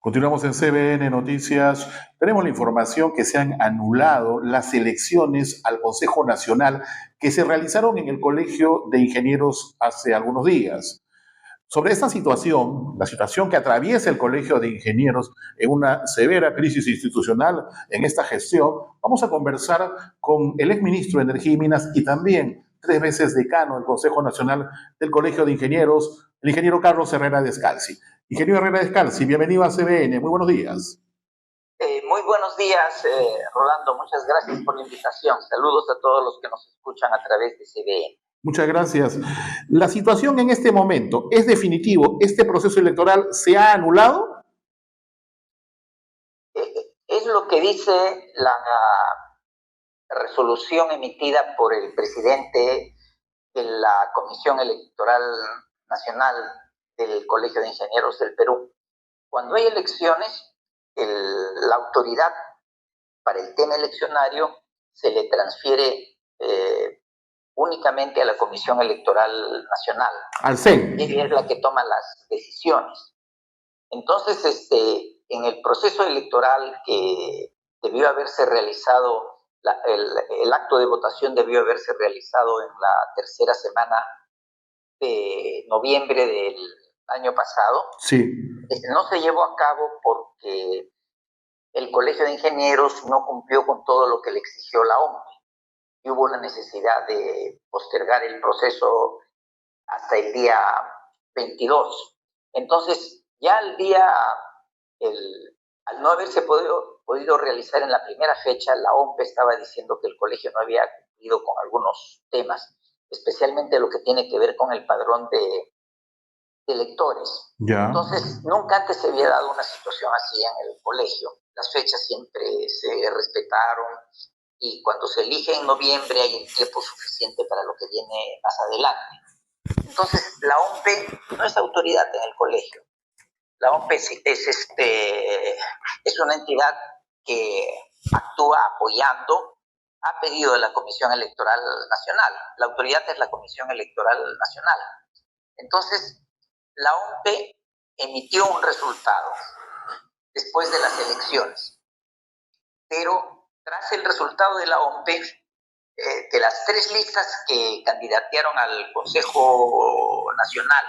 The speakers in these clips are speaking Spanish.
Continuamos en CBN Noticias. Tenemos la información que se han anulado las elecciones al Consejo Nacional que se realizaron en el Colegio de Ingenieros hace algunos días. Sobre esta situación, la situación que atraviesa el Colegio de Ingenieros en una severa crisis institucional en esta gestión, vamos a conversar con el exministro de Energía y Minas y también 3 veces decano del Consejo Nacional del Colegio de Ingenieros, el ingeniero Carlos Herrera Descalzi. Ingeniero Herrera Descalzi, bienvenido a CBN, muy buenos días. Muy buenos días, Rolando. Muchas gracias por la invitación. Saludos a todos los que nos escuchan a través de CBN. Muchas gracias. La situación en este momento es definitivo. ¿Este proceso electoral se ha anulado? Es lo que dice la resolución emitida por el presidente de la Comisión Electoral Nacional del Colegio de Ingenieros del Perú. Cuando hay elecciones, la autoridad para el tema eleccionario se le transfiere únicamente a la Comisión Electoral Nacional. Al CEN. Ella es la que toma las decisiones. Entonces, en el proceso electoral que debió haberse realizado, el acto de votación debió haberse realizado en la tercera semana de noviembre del año pasado. Sí. No se llevó a cabo porque el Colegio de Ingenieros no cumplió con todo lo que le exigió la OMP y hubo la necesidad de postergar el proceso hasta el día 22. Entonces, ya al no haberse podido realizar en la primera fecha, la OMP estaba diciendo que el colegio no había cumplido con algunos temas, especialmente lo que tiene que ver con el padrón de electores. Ya. Entonces, nunca antes se había dado una situación así en el colegio. Las fechas siempre se respetaron y cuando se elige en noviembre hay el tiempo suficiente para lo que viene más adelante. Entonces, la OMP no es autoridad en el colegio. La OMP es una entidad que actúa apoyando a pedido de la Comisión Electoral Nacional. La autoridad es la Comisión Electoral Nacional. Entonces, la OMP emitió un resultado después de las elecciones, pero tras el resultado de la OMP, de las 3 listas que candidatearon al Consejo Nacional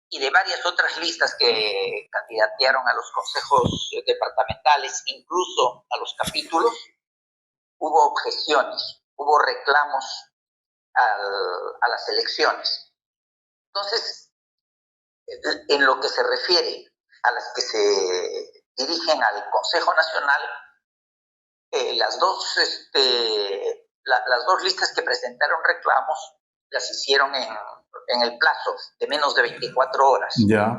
y de varias otras listas que candidatearon a los consejos departamentales, incluso a los capítulos, hubo objeciones, hubo reclamos a las elecciones. Entonces, en lo que se refiere a las que se dirigen al Consejo Nacional, las dos listas que presentaron reclamos las hicieron en el plazo de menos de 24 horas. Ya.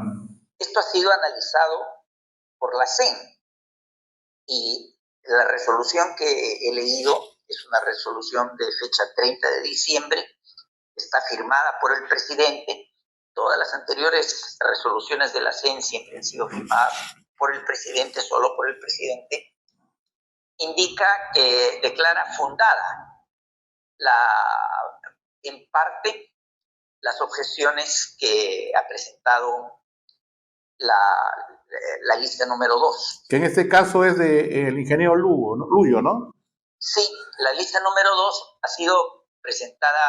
Esto ha sido analizado por la CEN y la resolución que he leído es una resolución de fecha 30 de diciembre, está firmada por el presidente. Todas las anteriores resoluciones de la CEN siempre han sido firmadas por el presidente, solo por el presidente. Indica que declara fundada en parte las objeciones que ha presentado la lista número 2. Que en este caso es del ingeniero Luyo, ¿no? Sí, la lista número 2 ha sido presentada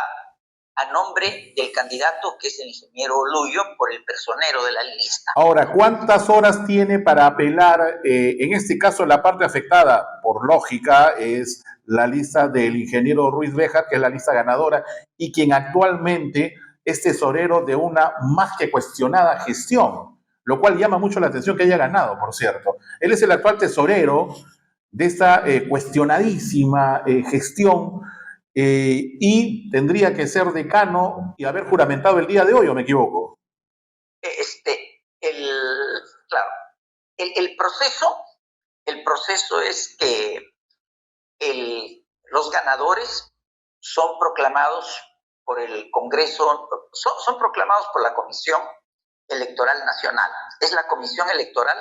a nombre del candidato, que es el ingeniero Luyo, por el personero de la lista. Ahora, ¿cuántas horas tiene para apelar? En este caso, la parte afectada, por lógica, es la lista del ingeniero Ruiz Béjar, que es la lista ganadora, y quien actualmente es tesorero de una más que cuestionada gestión, lo cual llama mucho la atención que haya ganado, por cierto. Él es el actual tesorero de esta cuestionadísima gestión y tendría que ser decano y haber juramentado el día de hoy, ¿o me equivoco? Claro, el proceso es que los ganadores son proclamados por el Congreso, son proclamados por la Comisión Electoral Nacional. Es la Comisión Electoral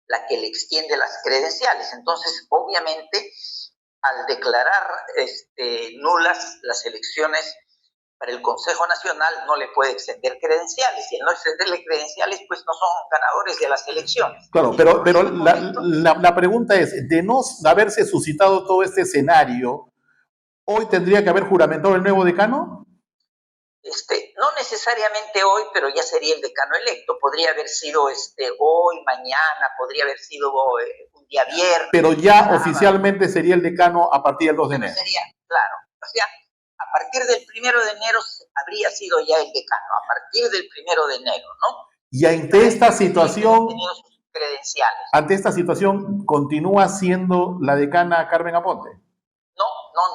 la que le extiende las credenciales. Entonces, obviamente, al declarar nulas las elecciones para el Consejo Nacional no le puede extender credenciales. Y al no extenderle credenciales, pues no son ganadores de las elecciones. Claro, pero la pregunta es, de no haberse suscitado todo este escenario, ¿hoy tendría que haber juramentado el nuevo decano? No necesariamente hoy, pero ya sería el decano electo. Podría haber sido hoy, mañana, podría haber sido un día viernes. Pero ya sábado. Oficialmente sería el decano a partir del 2 de enero. Sería, claro. O sea, a partir del 1 de enero habría sido ya el decano, a partir del 1 de enero, ¿no? Y ante esta situación, credenciales. Ante esta situación, ¿continúa siendo la decana Carmen Aponte?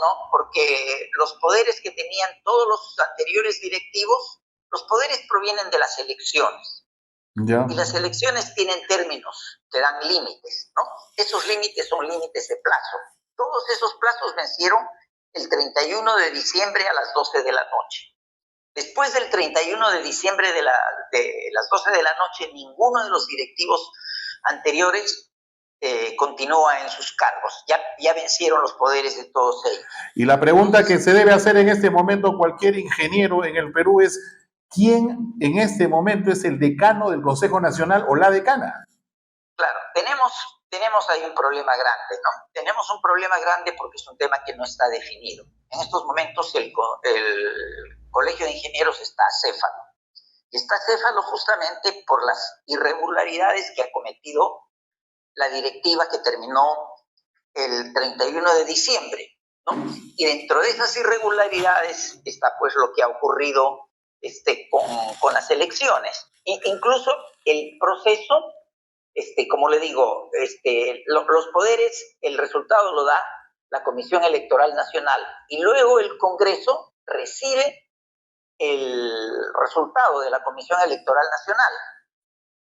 No, porque los poderes que tenían todos los anteriores directivos, los poderes provienen de las elecciones. Ya. Y las elecciones tienen términos que dan límites, ¿no? Esos límites son límites de plazo. Todos esos plazos vencieron el 31 de diciembre a las 12 de la noche. Después del 31 de diciembre de las 12 de la noche, ninguno de los directivos anteriores continúa en sus cargos. Ya vencieron los poderes de todos ellos. Y la pregunta que se debe hacer en este momento cualquier ingeniero en el Perú es, ¿quién en este momento es el decano del Consejo Nacional o la decana? Claro, tenemos ahí un problema grande, ¿no? Tenemos un problema grande porque es un tema que no está definido. En estos momentos el Colegio de Ingenieros está acéfalo. Y está acéfalo justamente por las irregularidades que ha cometido la directiva que terminó el 31 de diciembre, ¿no? Y dentro de esas irregularidades está pues lo que ha ocurrido con las elecciones. Incluso el proceso, como le digo, los poderes, el resultado lo da la Comisión Electoral Nacional y luego el Congreso recibe el resultado de la Comisión Electoral Nacional.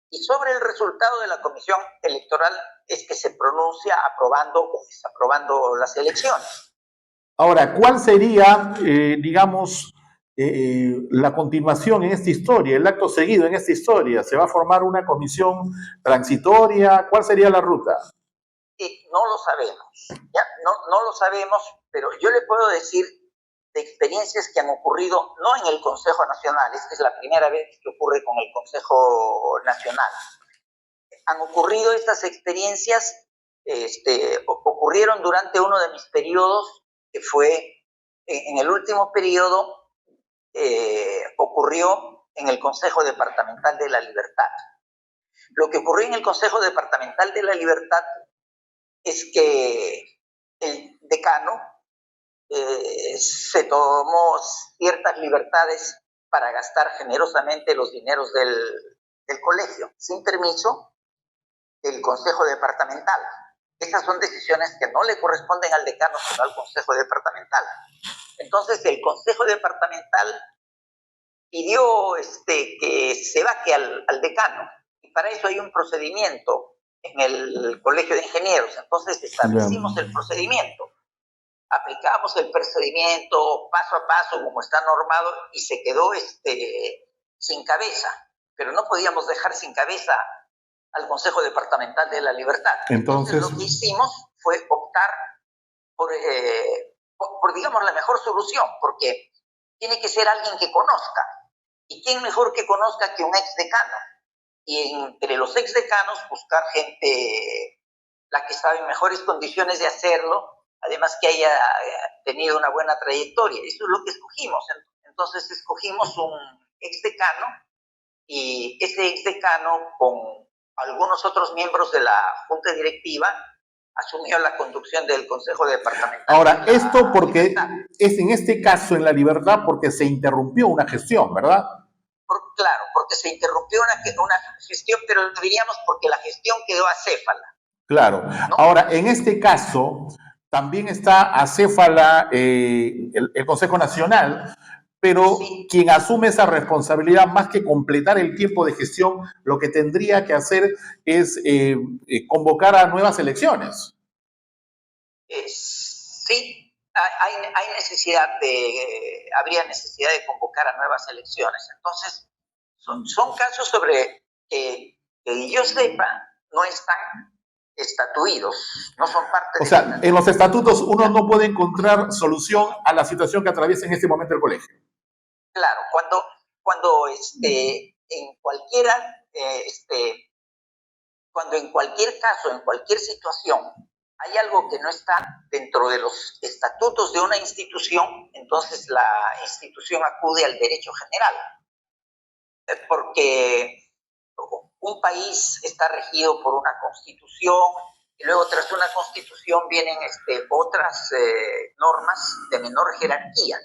Y sobre el resultado de la Comisión Electoral es que se pronuncia aprobando o desaprobando las elecciones. Ahora, ¿cuál sería, la continuación en esta historia, el acto seguido en esta historia? ¿Se va a formar una comisión transitoria? ¿Cuál sería la ruta? No lo sabemos, ¿ya? No lo sabemos, pero yo le puedo decir de experiencias que han ocurrido, no en el Consejo Nacional, esta es la primera vez que ocurre con el Consejo Nacional. Han ocurrido estas experiencias, ocurrieron durante uno de mis periodos, que fue en el último periodo, ocurrió en el Consejo Departamental de la Libertad. Lo que ocurrió en el Consejo Departamental de la Libertad es que el decano se tomó ciertas libertades para gastar generosamente los dineros del colegio, sin permiso del Consejo Departamental. Esas son decisiones que no le corresponden al decano, sino al Consejo Departamental. Entonces, el Consejo Departamental pidió que se vaque al decano, y para eso hay un procedimiento en el Colegio de Ingenieros. Entonces, establecimos el procedimiento. Aplicamos el procedimiento paso a paso como está normado y se quedó sin cabeza, pero no podíamos dejar sin cabeza al Consejo Departamental de la Libertad. Entonces lo que hicimos fue optar por digamos, la mejor solución, porque tiene que ser alguien que conozca. ¿Y quién mejor que conozca que un exdecano? Y entre los exdecanos buscar gente, la que estaba en mejores condiciones de hacerlo, además que haya tenido una buena trayectoria. Eso es lo que escogimos. Entonces escogimos un exdecano y ese exdecano con algunos otros miembros de la Junta Directiva asumió la conducción del Consejo Departamental. Ahora, esto porque es en este caso en la Libertad porque se interrumpió una gestión, ¿verdad? Claro, porque se interrumpió una gestión, pero diríamos porque la gestión quedó acéfala. Claro. ¿No? Ahora, en este caso, también está acéfala el Consejo Nacional, pero sí, quien asume esa responsabilidad, más que completar el tiempo de gestión, lo que tendría que hacer es convocar a nuevas elecciones. Sí, habría necesidad de convocar a nuevas elecciones. Entonces, son casos sobre que yo sepa, no están estatuidos, no son parte de... O sea, en los estatutos uno no puede encontrar solución a la situación que atraviesa en este momento el colegio. Claro, en cualquiera, cuando en cualquier caso, en cualquier situación, hay algo que no está dentro de los estatutos de una institución, entonces la institución acude al derecho general, porque un país está regido por una constitución y luego tras una constitución vienen otras normas de menor jerarquía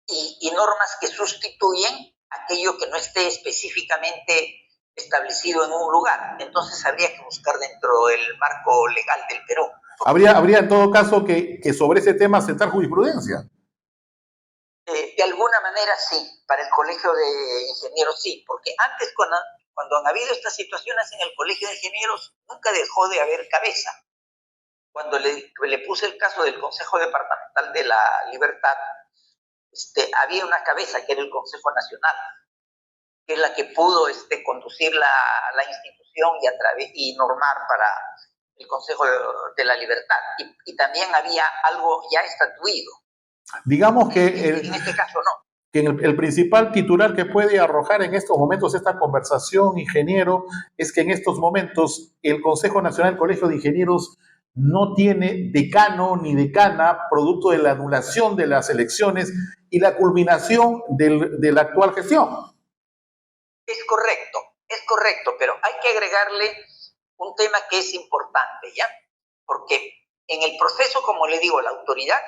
y normas que sustituyen aquello que no esté específicamente establecido en un lugar. Entonces habría que buscar dentro del marco legal del Perú. Habría en todo caso que sobre ese tema sentar jurisprudencia. De alguna manera sí, para el Colegio de Ingenieros sí, porque antes cuando han habido estas situaciones en el Colegio de Ingenieros nunca dejó de haber cabeza. Cuando le puse el caso del Consejo Departamental de la Libertad, había una cabeza que era el Consejo Nacional, que es la que pudo conducir la institución y normar para el Consejo de la Libertad. Y también había algo ya estatuido. Digamos que en este caso no. Que el principal titular que puede arrojar en estos momentos esta conversación, ingeniero, es que en estos momentos el Consejo Nacional del Colegio de Ingenieros no tiene decano ni decana, producto de la anulación de las elecciones y la culminación de la actual gestión. Es correcto, pero hay que agregarle un tema que es importante, ¿ya? Porque en el proceso, como le digo, la autoridad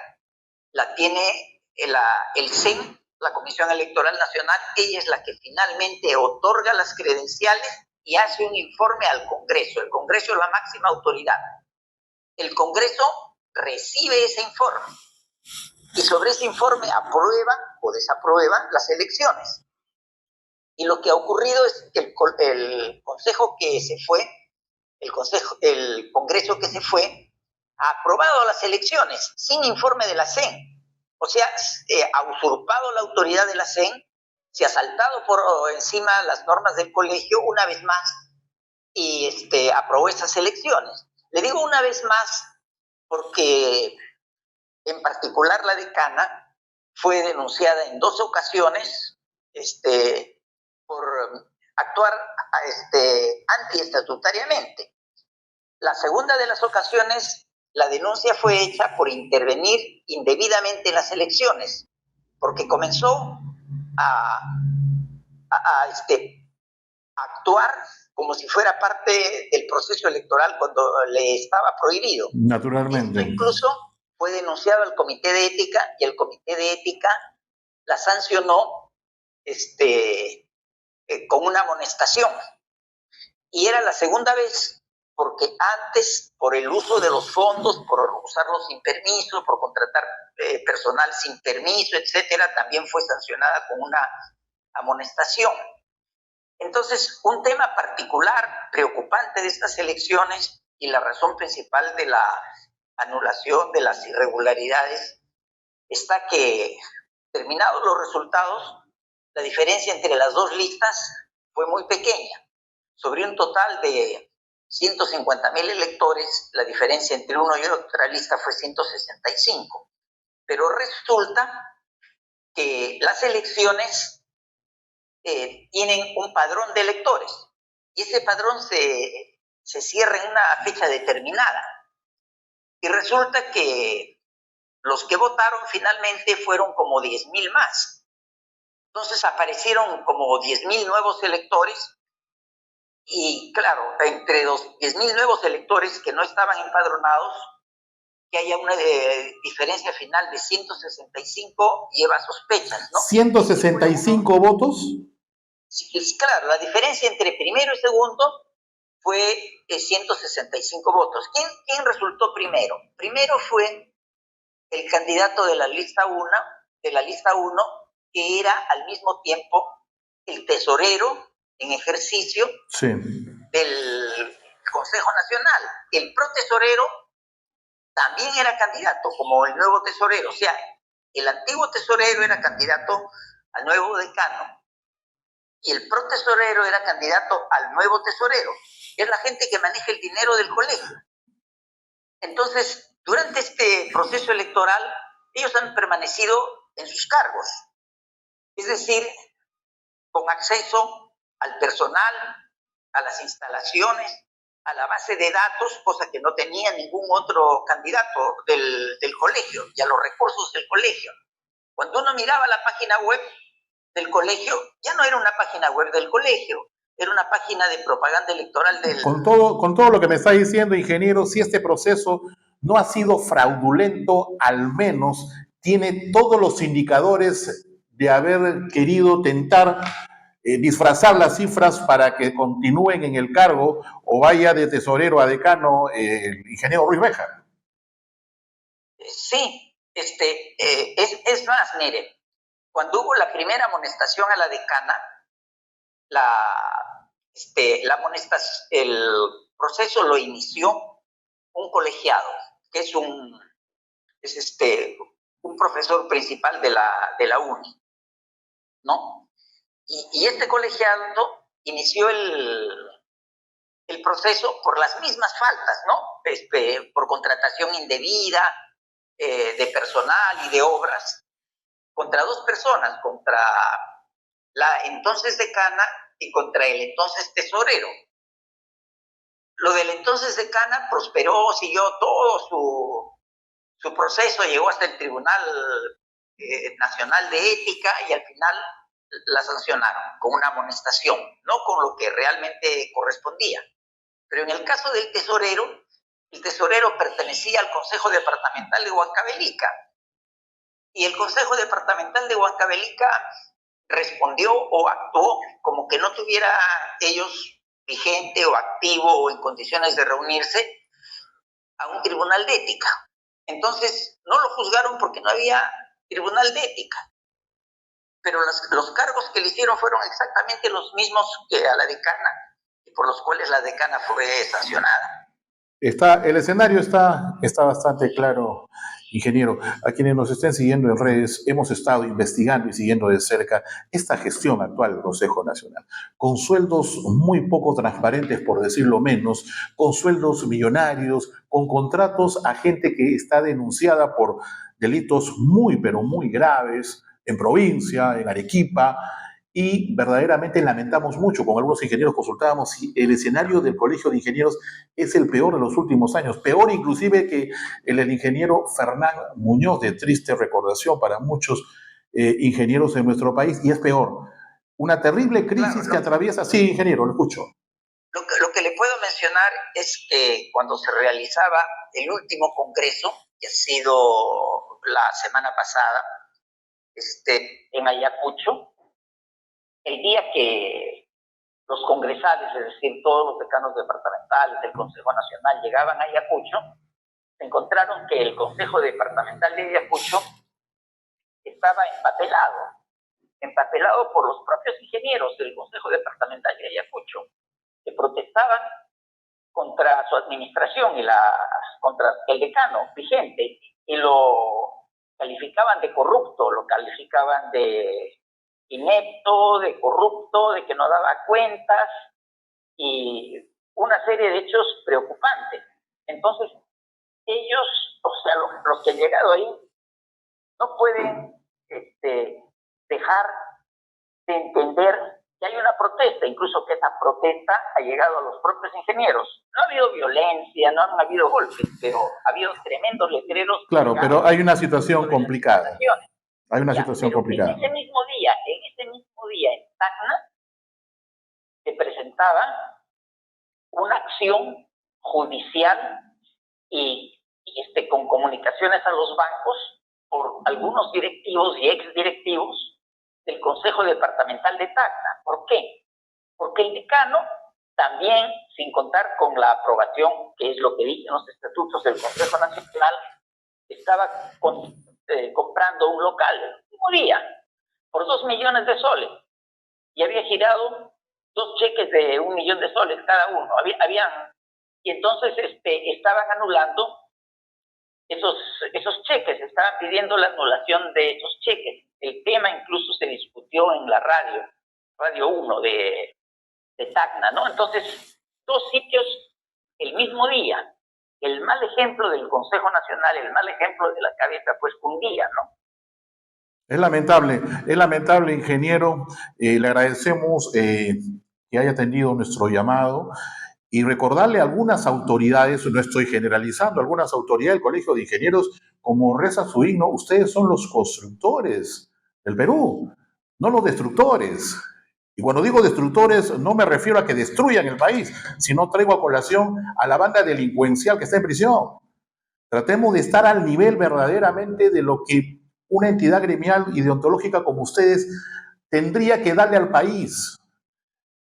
la tiene el CEN, la Comisión Electoral Nacional. Ella es la que finalmente otorga las credenciales y hace un informe al Congreso. El Congreso es la máxima autoridad. El Congreso recibe ese informe y sobre ese informe aprueba o desaprueba las elecciones. Y lo que ha ocurrido es que el Consejo que se fue, el Congreso que se fue, ha aprobado las elecciones sin informe de la CEN. O sea, ha usurpado la autoridad de la CEN, se ha saltado por encima las normas del colegio una vez más y aprobó esas elecciones. Le digo una vez más porque en particular la decana fue denunciada en 2 ocasiones por actuar antiestatutariamente. La segunda de las ocasiones, la denuncia fue hecha por intervenir indebidamente en las elecciones, porque comenzó a actuar como si fuera parte del proceso electoral cuando le estaba prohibido. Naturalmente. Esto incluso fue denunciado al Comité de Ética y el Comité de Ética la sancionó con una amonestación. Y era la segunda vez, porque antes, por el uso de los fondos, por usarlos sin permiso, por contratar personal sin permiso, etcétera, también fue sancionada con una amonestación. Entonces, un tema particular, preocupante de estas elecciones y la razón principal de la anulación de las irregularidades está que, terminados los resultados, la diferencia entre las 2 listas fue muy pequeña. Sobre un total de 150,000 electores, la diferencia entre uno y otra lista fue 165. Pero resulta que las elecciones tienen un padrón de electores y ese padrón se cierra en una fecha determinada. Y resulta que los que votaron finalmente fueron como 10,000 más. Entonces aparecieron como 10,000 nuevos electores y claro, entre los 10,000 nuevos electores que no estaban empadronados, que haya una diferencia final de 165 lleva sospechas, ¿no? ¿165 votos? Sí, claro, la diferencia entre primero y segundo fue 165 votos. ¿Quién resultó primero? Primero fue el candidato de la lista 1, que era al mismo tiempo el tesorero en ejercicio del Consejo Nacional. El protesorero también era candidato como el nuevo tesorero, o sea, el antiguo tesorero era candidato al nuevo decano y el protesorero era candidato al nuevo tesorero. Es la gente que maneja el dinero del colegio. Entonces, durante este proceso electoral, ellos han permanecido en sus cargos. es decir, con acceso al personal, a las instalaciones, a la base de datos, cosa que no tenía ningún otro candidato del colegio, y a los recursos del colegio. Cuando uno miraba la página web del colegio, ya no era una página web del colegio, era una página de propaganda electoral del... Con todo lo que me está diciendo, ingeniero, si este proceso no ha sido fraudulento, al menos tiene todos los indicadores de haber querido tentar disfrazar las cifras para que continúen en el cargo o vaya de tesorero a decano el ingeniero Ruiz Béjar. Sí, es más, mire, cuando hubo la primera amonestación a la decana, el proceso lo inició un colegiado, que es un profesor principal de la UNI, ¿no? Y este colegiado inició el proceso por las mismas faltas, ¿no? Por contratación indebida de personal y de obras, contra dos personas, contra la entonces decana y contra el entonces tesorero. Lo del entonces decana prosperó, siguió todo su proceso, llegó hasta el Tribunal Nacional de Ética y al final la sancionaron con una amonestación, no con lo que realmente correspondía. Pero en el caso del tesorero, el tesorero pertenecía al Consejo Departamental de Huancavelica y el Consejo Departamental de Huancavelica respondió o actuó como que no tuviera ellos vigente o activo o en condiciones de reunirse a un tribunal de ética. Entonces, no lo juzgaron porque no había tribunal de ética. Pero los cargos que le hicieron fueron exactamente los mismos que a la decana y por los cuales la decana fue sancionada. El escenario está bastante claro, ingeniero. A quienes nos estén siguiendo en redes, hemos estado investigando y siguiendo de cerca esta gestión actual del Consejo Nacional, con sueldos muy poco transparentes, por decirlo menos, con sueldos millonarios, con contratos a gente que está denunciada por delitos muy, pero muy graves en provincia, en Arequipa, y verdaderamente lamentamos mucho. Con algunos ingenieros consultábamos si el escenario del Colegio de Ingenieros es el peor de los últimos años, peor inclusive que el del ingeniero Fernán Muñoz, de triste recordación para muchos ingenieros en nuestro país, y es peor. Una terrible crisis que atraviesa. Sí, ingeniero, lo escucho. Lo que le puedo mencionar es que cuando se realizaba el último congreso, que ha sido la semana pasada, en Ayacucho, el día que los congresales, es decir, todos los decanos departamentales del Consejo Nacional llegaban a Ayacucho, se encontraron que el Consejo Departamental de Ayacucho estaba empapelado por los propios ingenieros del Consejo Departamental de Ayacucho, que protestaban contra su administración y contra el decano vigente, y lo calificaban de corrupto, lo calificaban de inepto, de corrupto, de que no daba cuentas y una serie de hechos preocupantes. Entonces, ellos, o sea, los que han llegado ahí, no pueden dejar de entender que hay una protesta, incluso que esa protesta ha llegado a los propios ingenieros. No ha habido violencia, no han habido golpes, pero ha habido tremendos letreros. Claro, pero hay una situación complicada. Hay una situación complicada. En ese mismo día en Tacna, se presentaba una acción judicial y con comunicaciones a los bancos por algunos directivos y exdirectivos del Consejo Departamental de Tacna. ¿Por qué? Porque el decano también, sin contar con la aprobación, que es lo que dicen los estatutos del Consejo Nacional, estaba comprando un local el último día por 2 millones de soles y había girado 2 cheques de 1 millón de soles cada uno. Y entonces estaban anulando esos cheques, estaban pidiendo la anulación de esos cheques. El tema incluso se discutió en la Radio 1 de Tacna, ¿no? Entonces, 2 sitios el mismo día. El mal ejemplo del Consejo Nacional, el mal ejemplo de la cabeza, pues cundía, ¿no? Es lamentable, ingeniero. Le agradecemos que haya atendido nuestro llamado y recordarle a algunas autoridades, no estoy generalizando, algunas autoridades del Colegio de Ingenieros, como reza su himno, ustedes son los constructores del Perú, no los destructores. Y cuando digo destructores, no me refiero a que destruyan el país, sino traigo a colación a la banda delincuencial que está en prisión. Tratemos de estar al nivel verdaderamente de lo que una entidad gremial y deontológica como ustedes tendría que darle al país.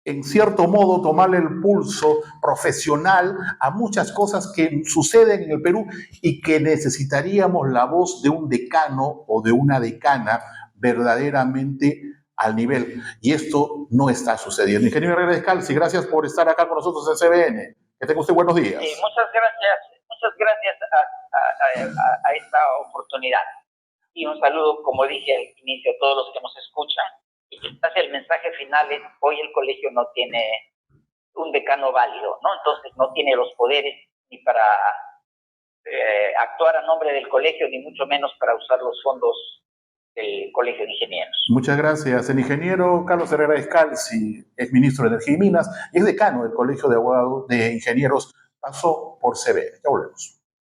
En cierto modo, tomarle el pulso profesional a muchas cosas que suceden en el Perú y que necesitaríamos la voz de un decano o de una decana verdaderamente al nivel. Y esto no está sucediendo. Ingeniero Herrera Escalzi, gracias por estar acá con nosotros en CBN. Que tenga usted buenos días. Sí, muchas gracias a esta oportunidad. Y un saludo, como dije al inicio, a todos los que nos escuchan. Y quizás el mensaje final es, hoy el colegio no tiene un decano válido, ¿no? Entonces no tiene los poderes ni para actuar a nombre del colegio, ni mucho menos para usar los fondos del Colegio de Ingenieros. Muchas gracias. El ingeniero Carlos Herrera Escalzi es ministro de Energía y Minas y es decano del Colegio de Abogados de Ingenieros, pasó por CBN. Ya volvemos.